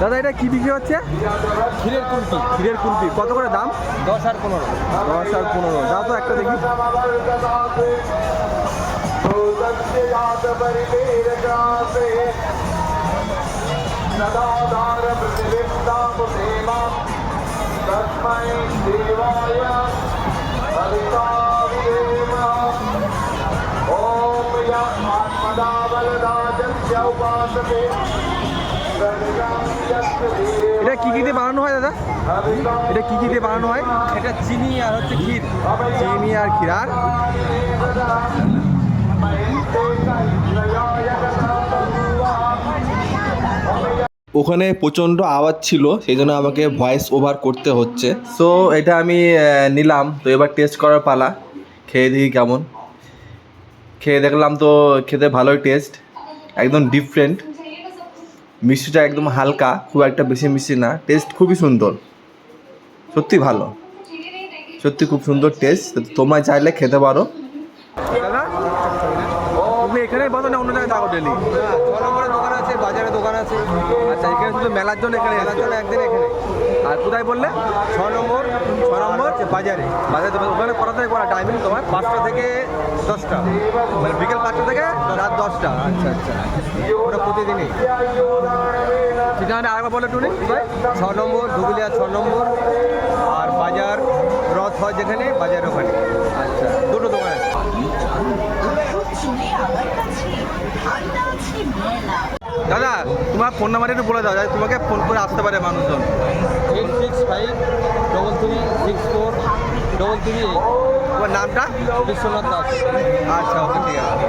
দাদা এটা কি বিক্রি হচ্ছে? ক্ষীরের কুলফি। ক্ষীরের কুলফি কত করে দাম? 10 আর 15। 10 আর 15। দাও তো একটা দেখি। এটা কি কি দিয়ে বানানো হয় দাদা? এটা কি কি দিয়ে বানানো হয়? এটা চিনি আর হচ্ছে ক্ষীর। চিনি আর ক্ষীর আর ওখানে প্রচণ্ড আওয়াজ ছিল, সেই জন্য আমাকে ভয়েস ওভার করতে হচ্ছে। সো এটা আমি নিলাম, তো এবার টেস্ট করার পালা। খেয়ে দেখি কেমন। খেয়ে দেখলাম তো খেতে ভালোই টেস্ট, একদম ডিফারেন্ট। মিষ্টিটা একদম হালকা, খুব একটা বেশি মিষ্টি না। টেস্ট খুবই সুন্দর, সত্যি ভালো, সত্যি খুব সুন্দর টেস্ট। তোমরা চাইলে খেতে পারো। দাদা তুমি এখানেই বলো না অন্য জায়গায় থাকো ডেলি? 6 নম্বরের দোকান আছে, বাজারে দোকান আছে। আচ্ছা, এখানে শুধু মেলার জন্য এখানে মেলার জন্য একদিন এখানে। আর কোথায় বললে? 6 নম্বর। 6 নম্বর হচ্ছে বাজারে। বাজারে। ওখানে কটা থেকে করা টাইমিং তোমার? 5টা থেকে 10টা। মানে বিকেল 5টা থেকে রাত 10টা। আচ্ছা আচ্ছা, ওটা প্রতিদিনই। ঠিকানা আরেকবার বলে টুনি। 6 নম্বর ধুবুলিয়া 6 নম্বর। আর বাজার রথ হয় যেখানে, বাজার ওখানে। আচ্ছা, দুটো দোকান আছে। দাদা তোমার ফোন নাম্বার একটু বলে দাও, যাতে তোমাকে ফোন করে আসতে পারে মানুষজন। 8653343333। তোমার নামটা? বিশ্বনাথ দাস। আচ্ছা, ওকে, ঠিক আছে।